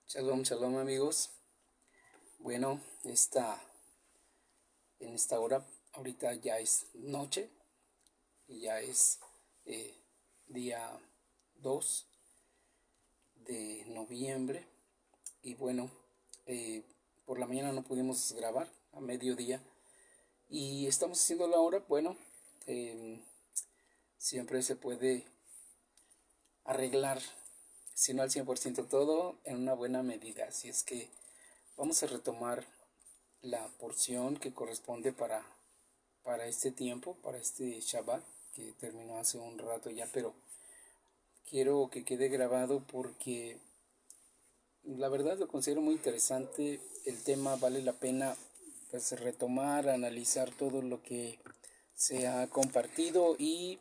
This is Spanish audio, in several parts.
Shalom, shalom amigos. Bueno, en esta hora, ahorita ya es noche y ya es eh, día 2 de noviembre. Y bueno, eh, por la mañana no pudimos grabar a mediodía y estamos haciendo la hora. Bueno, eh, siempre se puede arreglar, si no al 100% todo, en una buena medida. Así es que vamos a retomar la porción que corresponde para este tiempo, para este Shabbat, que terminó hace un rato ya, pero quiero que quede grabado porque la verdad lo considero muy interesante. El tema vale la pena pues retomar, analizar todo lo que se ha compartido y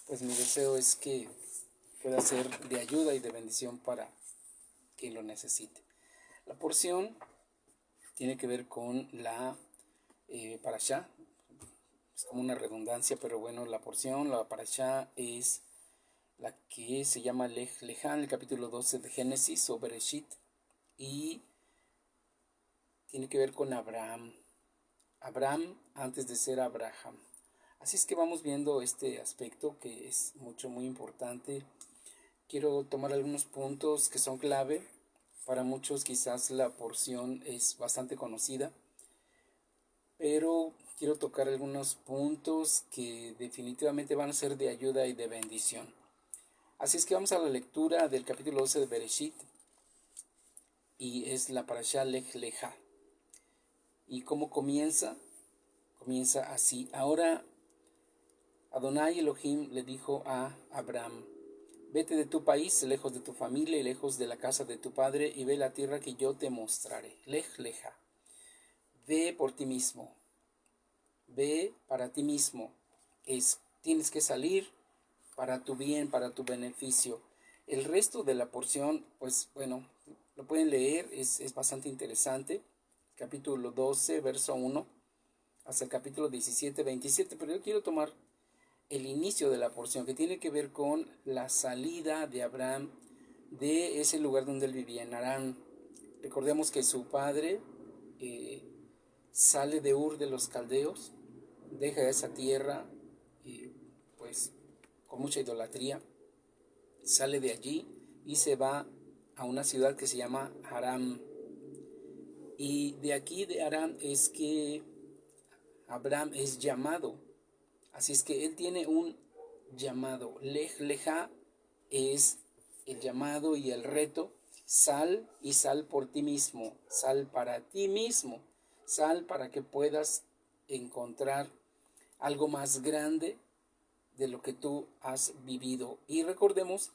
pues mi deseo es que pueda ser de ayuda y de bendición para quien lo necesite. La porción tiene que ver con la parashá. Es como una redundancia, pero bueno, la porción, la parashá es la que se llama Lej Leján, el capítulo 12 de Génesis o Bereshit, y tiene que ver con Abraham. Abraham antes de ser Abraham. Así es que vamos viendo este aspecto que es muy importante. Quiero tomar algunos puntos que son clave. Para muchos quizás la porción es bastante conocida, pero quiero tocar algunos puntos que definitivamente van a ser de ayuda y de bendición. Así es que vamos a la lectura del capítulo 12 de Bereshit y es la parashá Lej Leja. ¿Y cómo comienza? Comienza así. Ahora Adonai Elohim le dijo a Abraham: vete de tu país, lejos de tu familia y lejos de la casa de tu padre, y ve la tierra que yo te mostraré. Lej Leja. Ve por ti mismo. Ve para ti mismo. Tienes que salir para tu bien, para tu beneficio. El resto de la porción, pues bueno, lo pueden leer, es bastante interesante. Capítulo 12, verso 1, hasta el capítulo 17, 27, pero yo quiero tomar el inicio de la porción que tiene que ver con la salida de Abraham de ese lugar donde él vivía, en Harán. Recordemos que su padre eh, sale de Ur de los Caldeos, deja esa tierra, pues con mucha idolatría, sale de allí y se va a una ciudad que se llama Haram. Y de aquí de Haram es que Abraham es llamado. Así es que él tiene un llamado. Lej Leja es el llamado y el reto. Sal y sal por ti mismo. Sal para ti mismo. Sal para que puedas encontrar algo más grande de lo que tú has vivido. Y recordemos,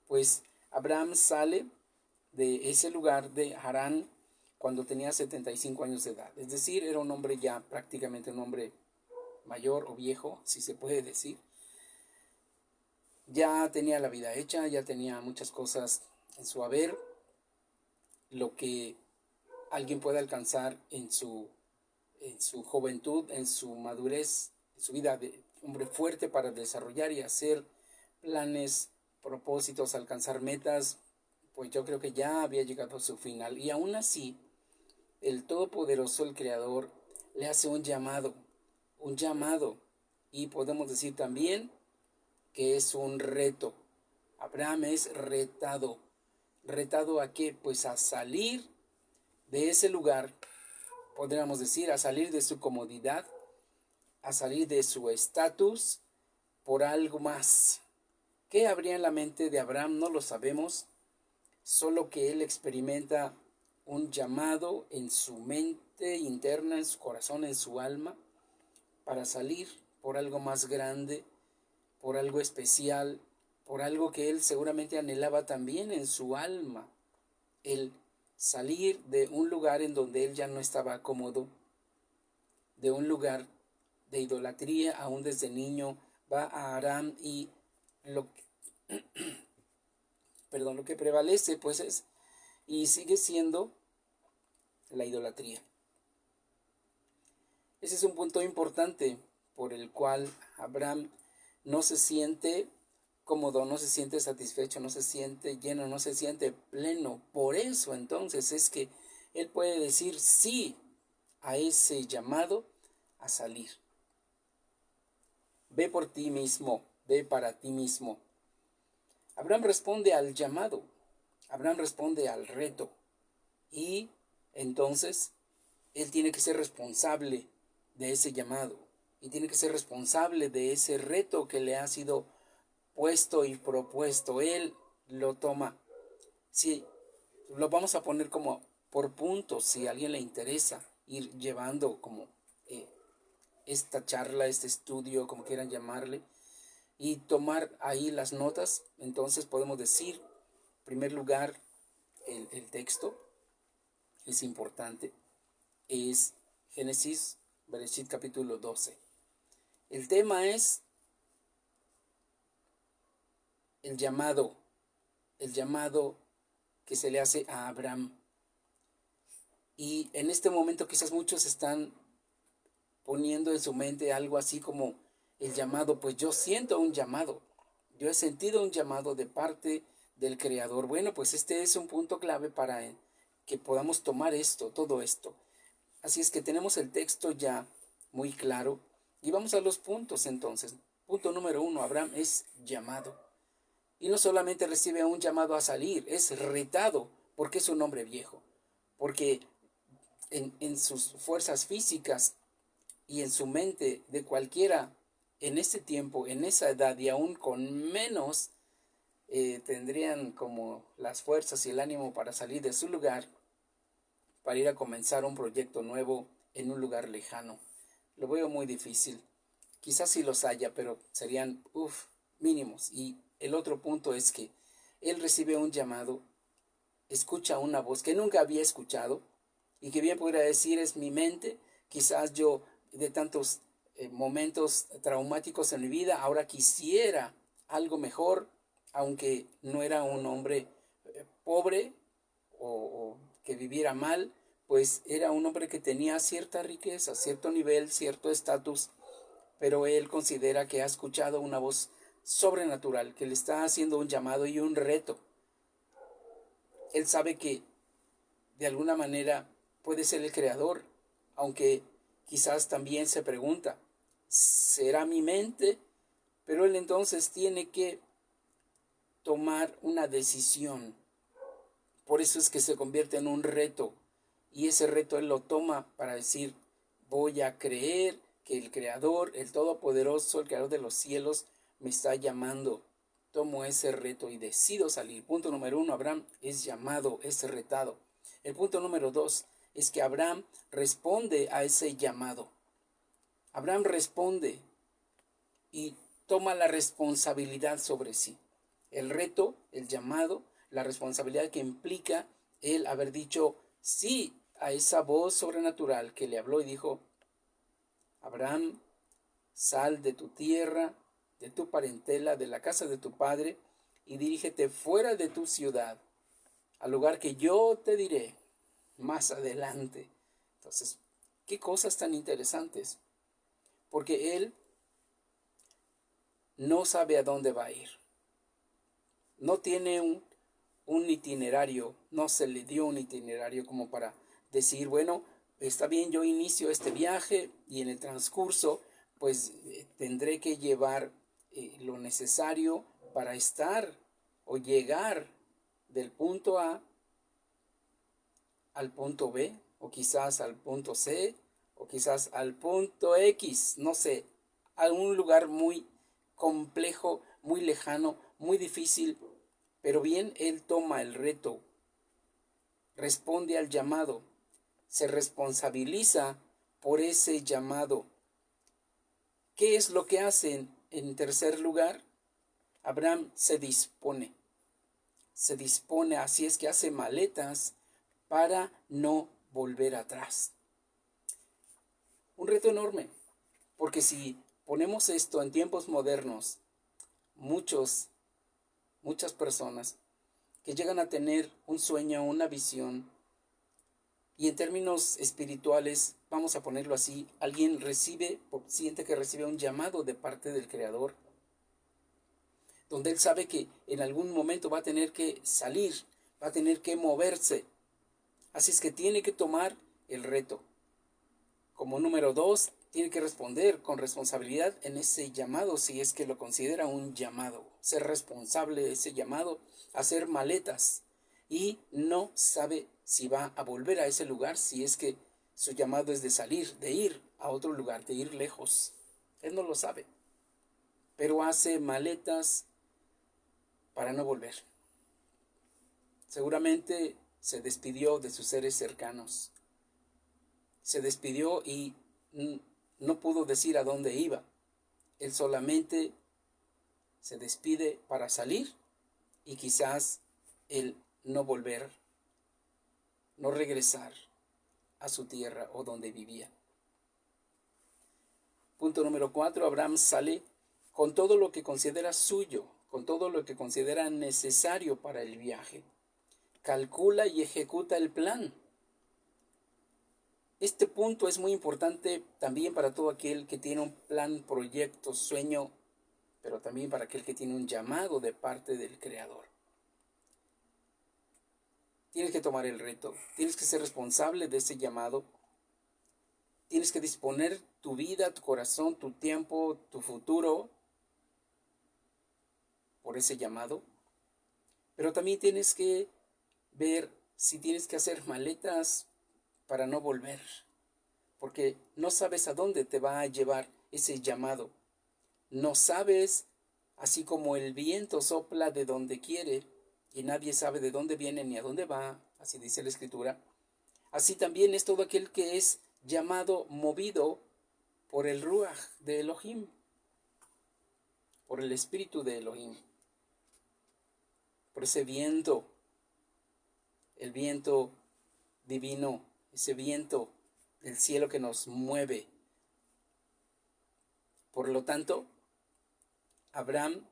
pues Abraham sale de ese lugar de Harán cuando tenía 75 años de edad. Es decir, era un hombre ya prácticamente un hombre mayor o viejo, si se puede decir. Ya tenía la vida hecha, ya tenía muchas cosas en su haber, lo que alguien puede alcanzar en su juventud, en su madurez, en su vida de hombre fuerte para desarrollar y hacer planes, propósitos, alcanzar metas, pues yo creo que ya había llegado a su final. Y aún así, el Todopoderoso, el Creador, le hace un llamado, y podemos decir también que es un reto. Abraham es retado. ¿Retado a qué? Pues a salir de ese lugar, podríamos decir, a salir de su comodidad, a salir de su estatus por algo más. ¿Qué habría en la mente de Abraham? No lo sabemos, solo que él experimenta un llamado en su mente interna, en su corazón, en su alma, para salir por algo más grande, por algo especial, por algo que él seguramente anhelaba también en su alma, el salir de un lugar en donde él ya no estaba cómodo, de un lugar de idolatría. Aún desde niño va a Aram y lo lo que prevalece pues es y sigue siendo la idolatría. Ese es un punto importante por el cual Abraham no se siente cómodo, no se siente satisfecho, no se siente lleno, no se siente pleno. Por eso entonces es que él puede decir sí a ese llamado a salir. Ve por ti mismo, ve para ti mismo. Abraham responde al llamado, Abraham responde al reto y entonces él tiene que ser responsable de ese llamado y tiene que ser responsable de ese reto que le ha sido puesto y propuesto. Él lo toma. Si lo vamos a poner como por puntos, si a alguien le interesa ir llevando como eh, esta charla, este estudio, como quieran llamarle, y tomar ahí las notas, entonces podemos decir, en primer lugar, el texto es importante, es Génesis, Bereshit capítulo 12. El tema es el llamado que se le hace a Abraham. Y en este momento quizás muchos están poniendo en su mente algo así como el llamado, pues yo siento un llamado, yo he sentido un llamado de parte del Creador. Bueno, pues este es un punto clave para que podamos tomar esto, todo esto. Así es que tenemos el texto ya muy claro y vamos a los puntos entonces. Punto número 1, Abraham es llamado. Y no solamente recibe un llamado a salir, es retado porque es un hombre viejo, porque en sus fuerzas físicas y en su mente de cualquiera en ese tiempo, en esa edad y aún con menos, tendrían como las fuerzas y el ánimo para salir de su lugar, para ir a comenzar un proyecto nuevo en un lugar lejano. Lo veo muy difícil. Quizás sí los haya, pero serían, mínimos. Y el otro punto es que él recibe un llamado, escucha una voz que nunca había escuchado y que bien podría decir es mi mente. Quizás yo de tantos momentos traumáticos en mi vida, ahora quisiera algo mejor, aunque no era un hombre pobre o que viviera mal, pues era un hombre que tenía cierta riqueza, cierto nivel, cierto estatus, pero él considera que ha escuchado una voz sobrenatural que le está haciendo un llamado y un reto. Él sabe que de alguna manera puede ser el creador, aunque quizás también se pregunta, ¿será mi mente? Pero él entonces tiene que tomar una decisión. Por eso es que se convierte en un reto. Y ese reto él lo toma para decir, voy a creer que el Creador, el Todopoderoso, el Creador de los cielos, me está llamando. Tomo ese reto y decido salir. Punto número 1, Abraham es llamado, es retado. El punto número 2 es que Abraham responde a ese llamado. Abraham responde y toma la responsabilidad sobre sí. El reto, el llamado, la responsabilidad que implica el haber dicho sí a esa voz sobrenatural que le habló y dijo, Abraham, sal de tu tierra, de tu parentela, de la casa de tu padre, y dirígete fuera de tu ciudad, al lugar que yo te diré más adelante. Entonces, qué cosas tan interesantes, porque él no sabe a dónde va a ir. No tiene un itinerario, no se le dio un itinerario como para decir, bueno, está bien, yo inicio este viaje y en el transcurso pues tendré que llevar lo necesario para estar o llegar del punto A al punto B, o quizás al punto C, o quizás al punto X, no sé, a un lugar muy complejo, muy lejano, muy difícil, pero bien, él toma el reto, responde al llamado, se responsabiliza por ese llamado. ¿Qué es lo que hacen en tercer lugar? Abraham se dispone, así es que hace maletas para no volver atrás. Un reto enorme, porque si ponemos esto en tiempos modernos, muchas personas que llegan a tener un sueño, una visión, y en términos espirituales, vamos a ponerlo así, alguien siente que recibe un llamado de parte del Creador. donde él sabe que en algún momento va a tener que salir, va a tener que moverse. Así es que tiene que tomar el reto. Como número 2, tiene que responder con responsabilidad en ese llamado, si es que lo considera un llamado. Ser responsable de ese llamado, hacer maletas. Y no sabe si va a volver a ese lugar, si es que su llamado es de salir, de ir a otro lugar, de ir lejos. Él no lo sabe, pero hace maletas para no volver. Seguramente se despidió de sus seres cercanos. Se despidió y no pudo decir a dónde iba. Él solamente se despide para salir y quizás el no volver, no regresar a su tierra o donde vivía. Punto número 4, Abraham sale con todo lo que considera suyo, con todo lo que considera necesario para el viaje. Calcula y ejecuta el plan. Este punto es muy importante también para todo aquel que tiene un plan, proyecto, sueño, pero también para aquel que tiene un llamado de parte del Creador. Tienes que tomar el reto, tienes que ser responsable de ese llamado, tienes que disponer tu vida, tu corazón, tu tiempo, tu futuro por ese llamado, pero también tienes que ver si tienes que hacer maletas para no volver, porque no sabes a dónde te va a llevar ese llamado. No sabes, así como el viento sopla de donde quiere y nadie sabe de dónde viene ni a dónde va, así dice la Escritura, así también es todo aquel que es llamado, movido por el Ruach de Elohim, por el Espíritu de Elohim, por ese viento, el viento divino, ese viento del cielo que nos mueve. Por lo tanto, Abraham,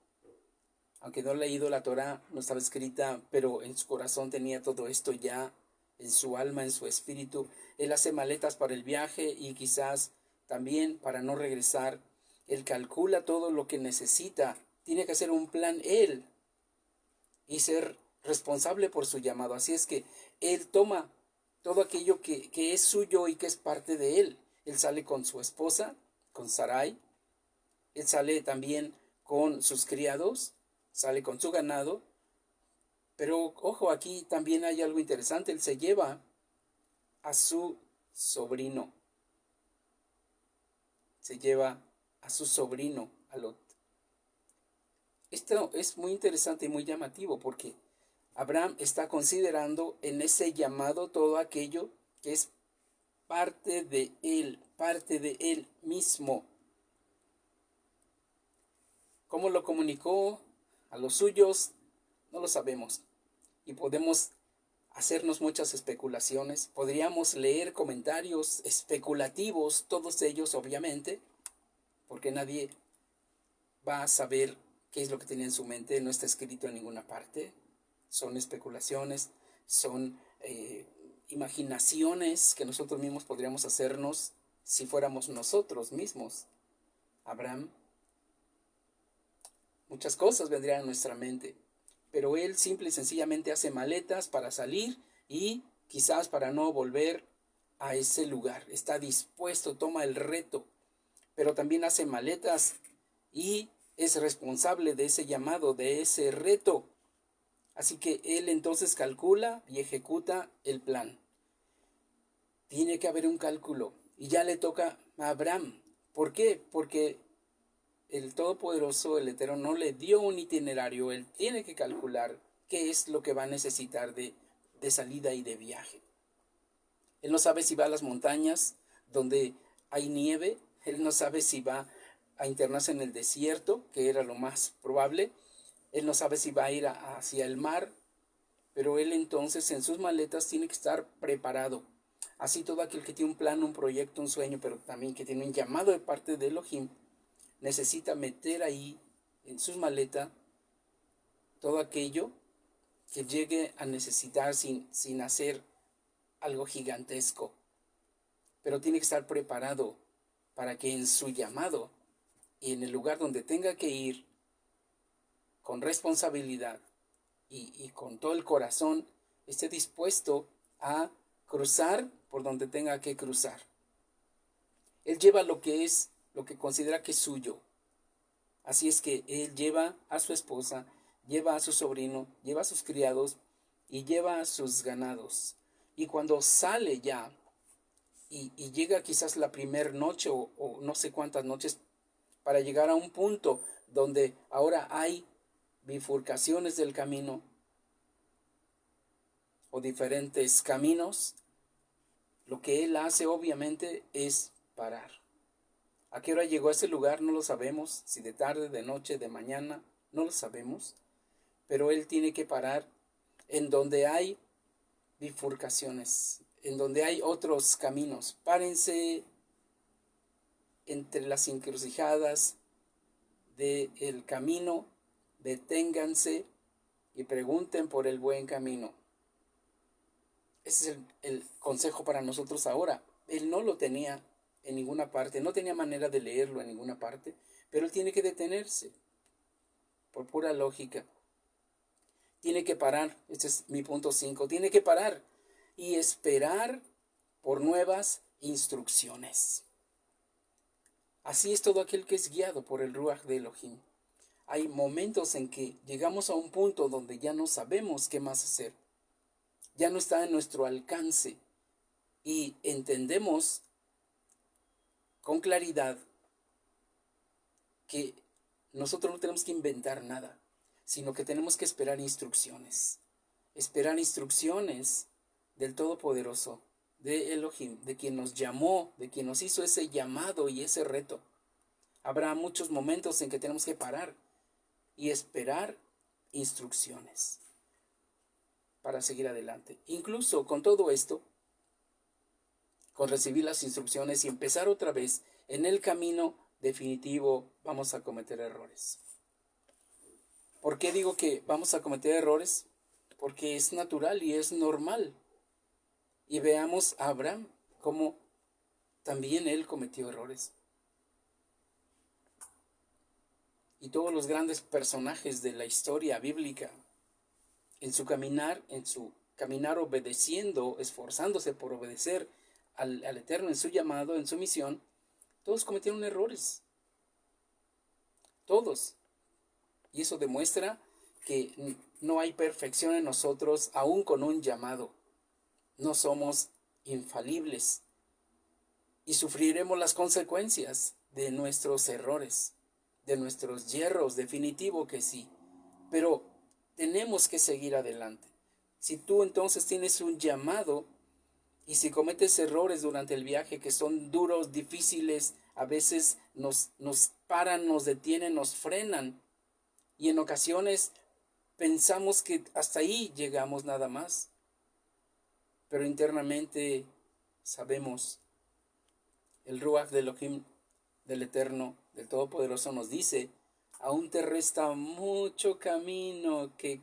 aunque no ha leído la Torá, no estaba escrita, pero en su corazón tenía todo esto ya, en su alma, en su espíritu. Él hace maletas para el viaje y quizás también para no regresar. Él calcula todo lo que necesita. Tiene que hacer un plan él y ser responsable por su llamado. Así es que él toma todo aquello que es suyo y que es parte de él. Él sale con su esposa, con Sarai. Él sale también con sus criados, sale con su ganado. Pero ojo, aquí también hay algo interesante. Él se lleva a su sobrino. Se lleva a su sobrino, a Lot. Esto es muy interesante y muy llamativo porque Abraham está considerando en ese llamado todo aquello que es parte de él mismo. ¿Cómo lo comunicó a los suyos? No lo sabemos. Y podemos hacernos muchas especulaciones. Podríamos leer comentarios especulativos, todos ellos obviamente, porque nadie va a saber qué es lo que tenía en su mente, no está escrito en ninguna parte. Son especulaciones, son imaginaciones que nosotros mismos podríamos hacernos si fuéramos nosotros mismos. Abraham, muchas cosas vendrían a nuestra mente, pero él simple y sencillamente hace maletas para salir y quizás para no volver a ese lugar. Está dispuesto, toma el reto, pero también hace maletas y es responsable de ese llamado, de ese reto. Así que él entonces calcula y ejecuta el plan. Tiene que haber un cálculo y ya le toca a Abraham. ¿Por qué? Porque el Todopoderoso, el Eterno, no le dio un itinerario. Él tiene que calcular qué es lo que va a necesitar de salida y de viaje. Él no sabe si va a las montañas donde hay nieve. Él no sabe si va a internarse en el desierto, que era lo más probable. Él no sabe si va a ir hacia el mar, pero él entonces en sus maletas tiene que estar preparado. Así todo aquel que tiene un plan, un proyecto, un sueño, pero también que tiene un llamado de parte de Elohim, necesita meter ahí en sus maletas todo aquello que llegue a necesitar sin hacer algo gigantesco. Pero tiene que estar preparado para que en su llamado y en el lugar donde tenga que ir, con responsabilidad y con todo el corazón, esté dispuesto a cruzar por donde tenga que cruzar. Él lleva lo que considera que es suyo. Así es que él lleva a su esposa, lleva a su sobrino, lleva a sus criados y lleva a sus ganados. Y cuando sale ya y llega quizás la primera noche o no sé cuántas noches para llegar a un punto donde ahora hay bifurcaciones del camino o diferentes caminos, lo que él hace obviamente es parar. ¿A qué hora llegó a ese lugar? No lo sabemos, si de tarde, de noche, de mañana, no lo sabemos, pero él tiene que parar en donde hay bifurcaciones, en donde hay otros caminos. Párense entre las encrucijadas del camino, deténganse y pregunten por el buen camino. Ese es el consejo para nosotros ahora. Él no lo tenía en ninguna parte, no tenía manera de leerlo en ninguna parte, pero él tiene que detenerse, por pura lógica. Tiene que parar, este es mi punto 5, tiene que parar y esperar por nuevas instrucciones. Así es todo aquel que es guiado por el Ruach de Elohim. Hay momentos en que llegamos a un punto donde ya no sabemos qué más hacer. Ya no está en nuestro alcance y entendemos con claridad que nosotros no tenemos que inventar nada, sino que tenemos que esperar instrucciones. Esperar instrucciones del Todopoderoso, de Elohim, de quien nos llamó, de quien nos hizo ese llamado y ese reto. Habrá muchos momentos en que tenemos que parar y esperar instrucciones para seguir adelante. Incluso con todo esto, con recibir las instrucciones y empezar otra vez en el camino definitivo, vamos a cometer errores. ¿Por qué digo que vamos a cometer errores? Porque es natural y es normal. Y veamos a Abraham, cómo también él cometió errores. Y todos los grandes personajes de la historia bíblica, en su caminar obedeciendo, esforzándose por obedecer al Eterno en su llamado, en su misión, todos cometieron errores. Todos. Y eso demuestra que no hay perfección en nosotros, aún con un llamado. No somos infalibles y sufriremos las consecuencias de nuestros errores, de nuestros yerros, definitivo que sí. Pero tenemos que seguir adelante. Si tú entonces tienes un llamado y si cometes errores durante el viaje que son duros, difíciles, a veces nos paran, nos detienen, nos frenan y en ocasiones pensamos que hasta ahí llegamos nada más. Pero internamente sabemos, el Ruach de Elohim, del Eterno, del Todopoderoso nos dice, aún te resta mucho camino que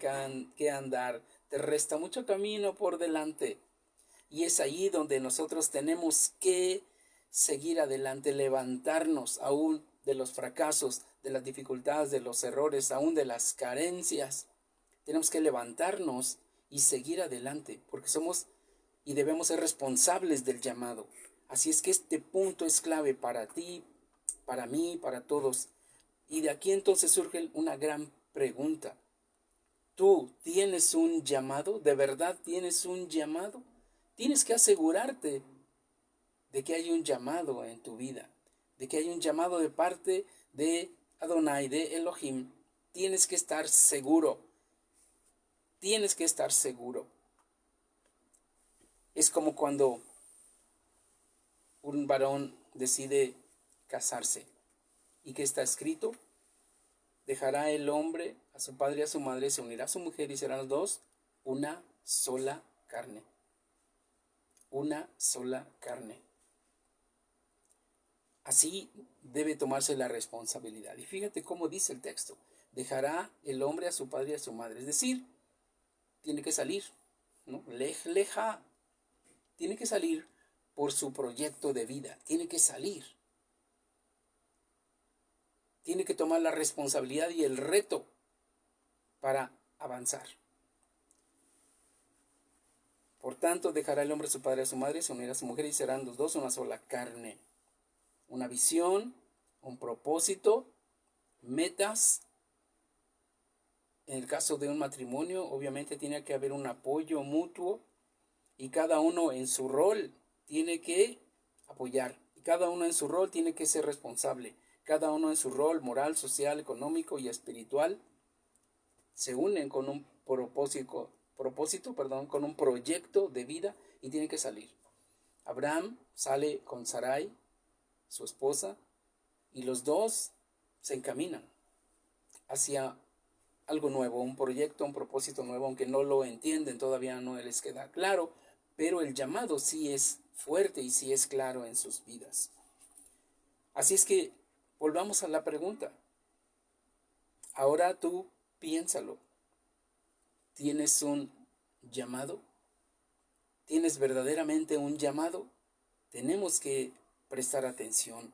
andar, te resta mucho camino por delante. Y es ahí donde nosotros tenemos que seguir adelante, levantarnos aún de los fracasos, de las dificultades, de los errores, aún de las carencias. Tenemos que levantarnos y seguir adelante, porque somos y debemos ser responsables del llamado. Así es que este punto es clave para ti, para mí, para todos. Y de aquí entonces surge una gran pregunta. ¿Tú tienes un llamado? ¿De verdad tienes un llamado? Tienes que asegurarte de que hay un llamado en tu vida, de que hay un llamado de parte de Adonai, de Elohim. Tienes que estar seguro. Tienes que estar seguro. Es como cuando un varón decide casarse. ¿Y qué está escrito? Dejará el hombre a su padre y a su madre, se unirá a su mujer y serán los dos una sola carne. Una sola carne. Así debe tomarse la responsabilidad. Y fíjate cómo dice el texto. Dejará el hombre a su padre y a su madre. Es decir, tiene que salir, ¿no? Leja. Tiene que salir por su proyecto de vida. Tiene que salir. Tiene que tomar la responsabilidad y el reto para avanzar. Por tanto, dejará el hombre a su padre y a su madre, se unirá a su mujer y serán los dos una sola carne. Una visión, un propósito, metas. En el caso de un matrimonio, obviamente tiene que haber un apoyo mutuo y cada uno en su rol tiene que apoyar. Y cada uno en su rol tiene que ser responsable. Cada uno en su rol moral, social, económico y espiritual se unen con un con un proyecto de vida y tienen que salir. Abraham sale con Sarai, su esposa, y los dos se encaminan hacia algo nuevo, un proyecto, un propósito nuevo, aunque no lo entienden, todavía no les queda claro, pero el llamado sí es fuerte y sí es claro en sus vidas. Así es que volvamos a la pregunta. Ahora tú piénsalo. ¿Tienes un llamado? ¿Tienes verdaderamente un llamado? Tenemos que prestar atención.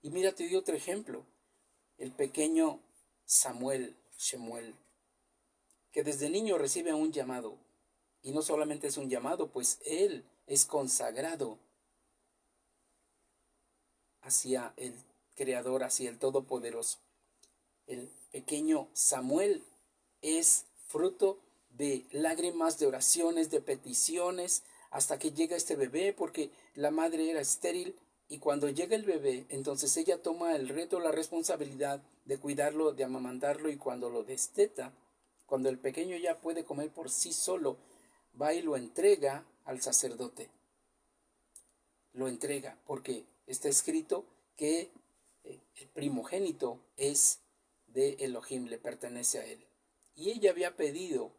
Y mira, te doy otro ejemplo. El pequeño Shemuel, que desde niño recibe un llamado. Y no solamente es un llamado, pues él es consagrado hacia el Creador, hacia el Todopoderoso. El pequeño Samuel es fruto de lágrimas, de oraciones, de peticiones, hasta que llega este bebé, porque la madre era estéril, y cuando llega el bebé, entonces ella toma el reto, la responsabilidad de cuidarlo, de amamantarlo, y cuando lo desteta, cuando el pequeño ya puede comer por sí solo, va y lo entrega al sacerdote. Lo entrega, porque está escrito que el primogénito es de Elohim, le pertenece a él. Y ella había pedido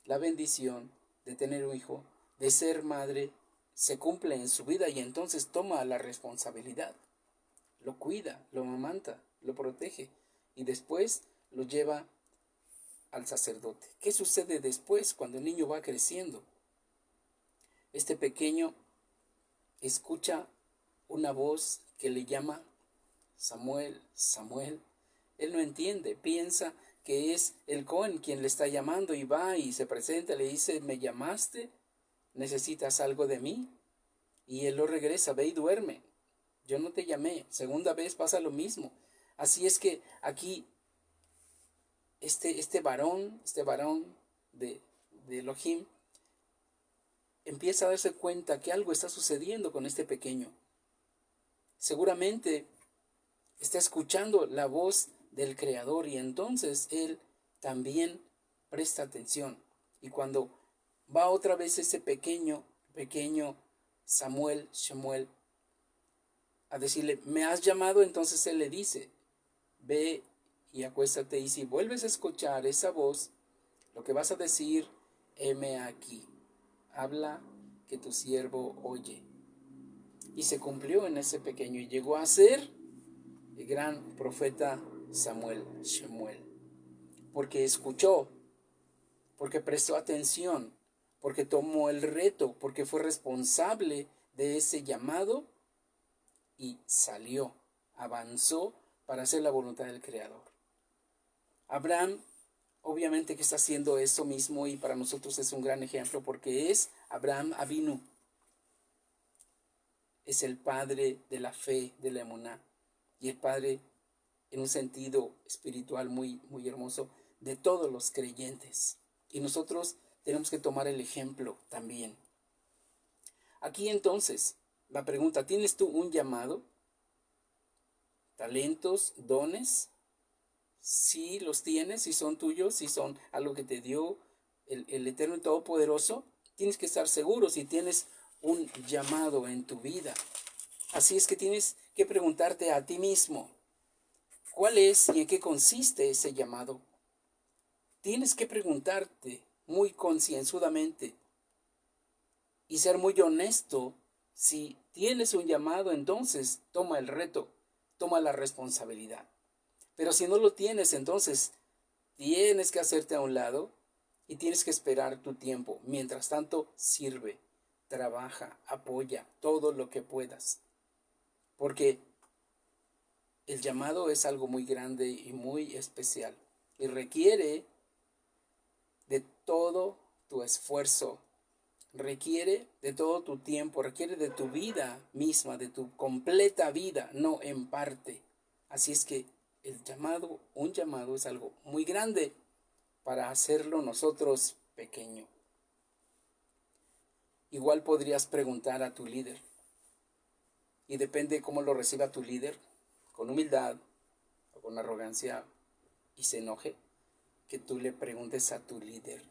la bendición de tener un hijo, de ser madre, se cumple en su vida y entonces toma la responsabilidad. Lo cuida, lo amamanta, lo protege y después lo lleva al sacerdote. ¿Qué sucede después cuando el niño va creciendo? Este pequeño escucha una voz que le llama Samuel, Samuel. Él no entiende, piensa que es el Cohen quien le está llamando y va y se presenta, le dice, ¿me llamaste? ¿Necesitas algo de mí? Y él lo regresa, ve y duerme. Yo no te llamé. Segunda vez pasa lo mismo. Así es que aquí este varón de Elohim empieza a darse cuenta que algo está sucediendo con este pequeño. Seguramente está escuchando la voz del Creador y entonces él también presta atención. Y cuando va otra vez ese pequeño Shemuel, a decirle, ¿me has llamado? Entonces él le dice, ve y acuéstate, y si vuelves a escuchar esa voz, lo que vas a decir, heme aquí, habla que tu siervo oye. Y se cumplió en ese pequeño y llegó a ser el gran profeta Shemuel, porque escuchó, porque prestó atención, porque tomó el reto, porque fue responsable de ese llamado y salió, avanzó para hacer la voluntad del Creador. Abraham, obviamente que está haciendo eso mismo y para nosotros es un gran ejemplo porque es Abraham Avinu. Es el padre de la fe, de la emuná, y el padre en un sentido espiritual muy, muy hermoso de todos los creyentes. Y nosotros tenemos que tomar el ejemplo también. Aquí entonces, la pregunta, ¿tienes tú un llamado? ¿Talentos, dones? Si los tienes, si son tuyos, si son algo que te dio el Eterno y Todopoderoso, tienes que estar seguro si tienes un llamado en tu vida. Así es que tienes que preguntarte a ti mismo, ¿cuál es y en qué consiste ese llamado? Tienes que preguntarte muy concienzudamente y ser muy honesto. Si tienes un llamado, entonces toma el reto, toma la responsabilidad. Pero si no lo tienes, entonces tienes que hacerte a un lado y tienes que esperar tu tiempo. Mientras tanto, sirve, trabaja, apoya todo lo que puedas. Porque el llamado es algo muy grande y muy especial y requiere todo tu esfuerzo, requiere de todo tu tiempo, requiere de tu vida misma, de tu completa vida, no en parte. Así es que un llamado es algo muy grande para hacerlo nosotros pequeño. Igual podrías preguntar a tu líder, y depende cómo lo reciba tu líder, con humildad o con arrogancia y se enoje, que tú le preguntes a tu líder,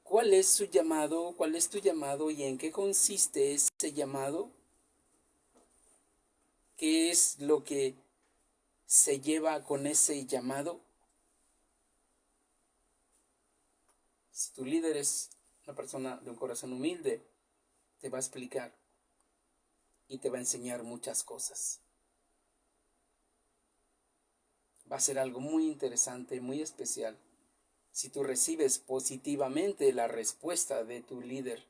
¿cuál es su llamado? ¿Cuál es tu llamado? ¿Y en qué consiste ese llamado? ¿Qué es lo que se lleva con ese llamado? Si tu líder es una persona de un corazón humilde, te va a explicar y te va a enseñar muchas cosas. Va a ser algo muy interesante, muy especial. Si tú recibes positivamente la respuesta de tu líder,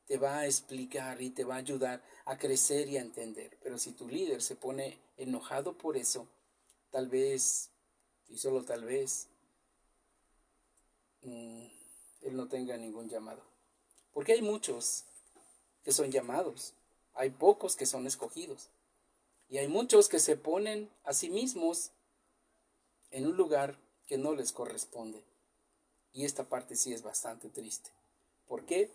te va a explicar y te va a ayudar a crecer y a entender. Pero si tu líder se pone enojado por eso, tal vez, y solo tal vez, él no tenga ningún llamado. Porque hay muchos que son llamados, hay pocos que son escogidos. Y hay muchos que se ponen a sí mismos en un lugar que no les corresponde. Y esta parte sí es bastante triste. ¿Por qué?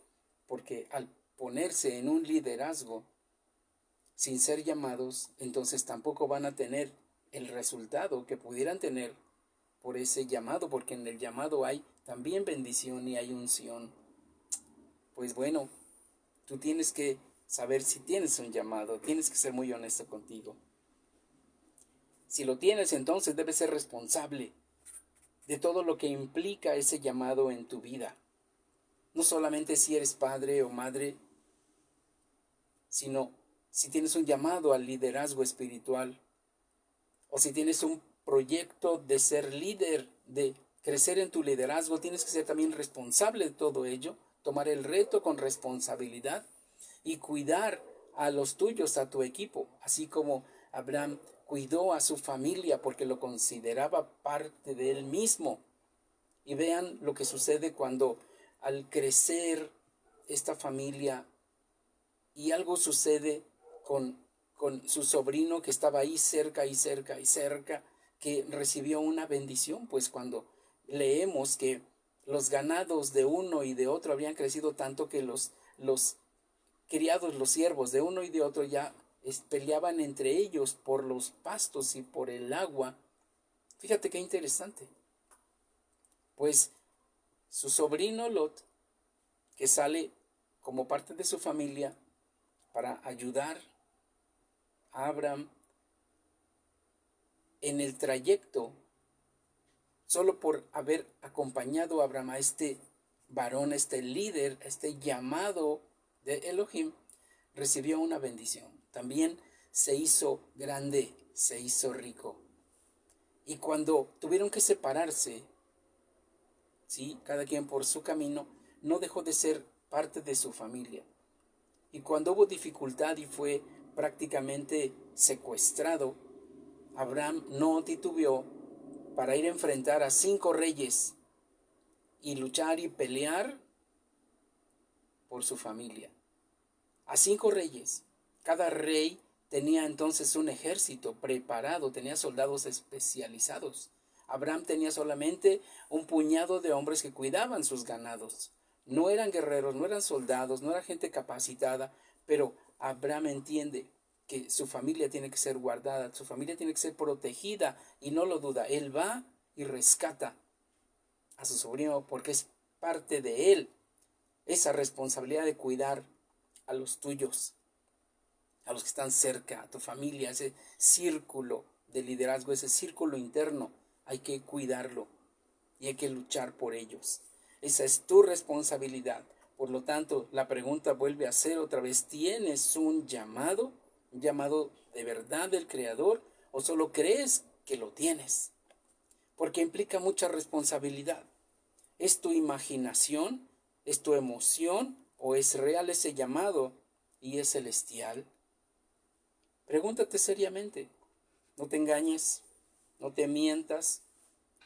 Porque al ponerse en un liderazgo sin ser llamados, entonces tampoco van a tener el resultado que pudieran tener por ese llamado, porque en el llamado hay también bendición y hay unción. Pues bueno, tú tienes que saber si tienes un llamado, tienes que ser muy honesto contigo. Si lo tienes, entonces debes ser responsable de todo lo que implica ese llamado en tu vida. No solamente si eres padre o madre, sino si tienes un llamado al liderazgo espiritual, o si tienes un proyecto de ser líder, de crecer en tu liderazgo, tienes que ser también responsable de todo ello, tomar el reto con responsabilidad y cuidar a los tuyos, a tu equipo, así como Abraham cuidó a su familia porque lo consideraba parte de él mismo. Y vean lo que sucede cuando al crecer esta familia y algo sucede con su sobrino que estaba ahí cerca y cerca y cerca, que recibió una bendición, pues cuando leemos que los ganados de uno y de otro habían crecido tanto que los criados, los siervos de uno y de otro ya peleaban entre ellos por los pastos y por el agua. Fíjate qué interesante. Pues su sobrino Lot, que sale como parte de su familia para ayudar a Abraham en el trayecto, solo por haber acompañado a Abraham, a este varón, a este líder, a este llamado de Elohim, recibió una bendición. También se hizo grande, se hizo rico. Y cuando tuvieron que separarse, ¿sí?, cada quien por su camino, no dejó de ser parte de su familia. Y cuando hubo dificultad y fue prácticamente secuestrado, Abraham no titubeó para ir a enfrentar a 5 reyes y luchar y pelear por su familia. A 5 reyes. Cada rey tenía entonces un ejército preparado, tenía soldados especializados. Abraham tenía solamente un puñado de hombres que cuidaban sus ganados. No eran guerreros, no eran soldados, no era gente capacitada, pero Abraham entiende que su familia tiene que ser guardada, su familia tiene que ser protegida y no lo duda. Él va y rescata a su sobrino porque es parte de él esa responsabilidad de cuidar a los tuyos, a los que están cerca, a tu familia, ese círculo de liderazgo, ese círculo interno, hay que cuidarlo y hay que luchar por ellos. Esa es tu responsabilidad. Por lo tanto, la pregunta vuelve a ser otra vez, ¿tienes un llamado? ¿Un llamado de verdad del Creador? ¿O solo crees que lo tienes? Porque implica mucha responsabilidad. ¿Es tu imaginación? ¿Es tu emoción? ¿O es real ese llamado y es celestial? Pregúntate seriamente. No te engañes, no te mientas,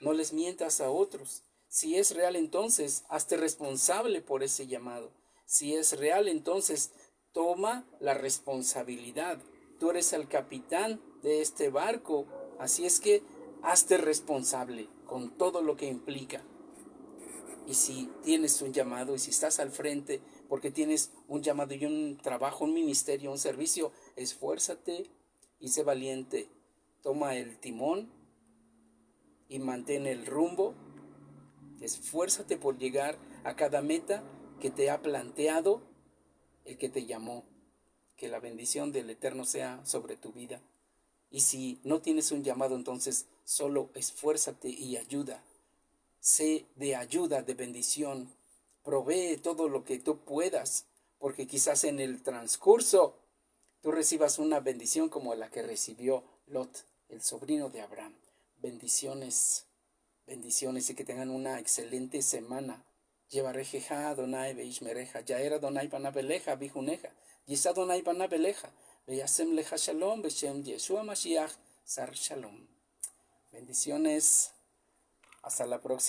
no les mientas a otros. Si es real, entonces hazte responsable por ese llamado. Si es real, entonces toma la responsabilidad. Tú eres el capitán de este barco, así es que hazte responsable con todo lo que implica. Y si tienes un llamado y si estás al frente porque tienes un llamado y un trabajo, un ministerio, un servicio, esfuérzate y sé valiente. Toma el timón y mantén el rumbo. Esfuérzate por llegar a cada meta que te ha planteado el que te llamó. Que la bendición del Eterno sea sobre tu vida. Y si no tienes un llamado, entonces solo esfuérzate y ayuda. Sé de ayuda, de bendición. Provee todo lo que tú puedas, porque quizás en el transcurso tú recibas una bendición como la que recibió Lot, el sobrino de Abraham. Bendiciones, bendiciones y que tengan una excelente semana. Llevarejeja Adonai beishmereja, yaera Adonai panabeleja, bijuneja, yisa Adonai panabeleja, beyasem leja shalom, beshem Yeshua Mashiach, sar shalom. Bendiciones, hasta la próxima.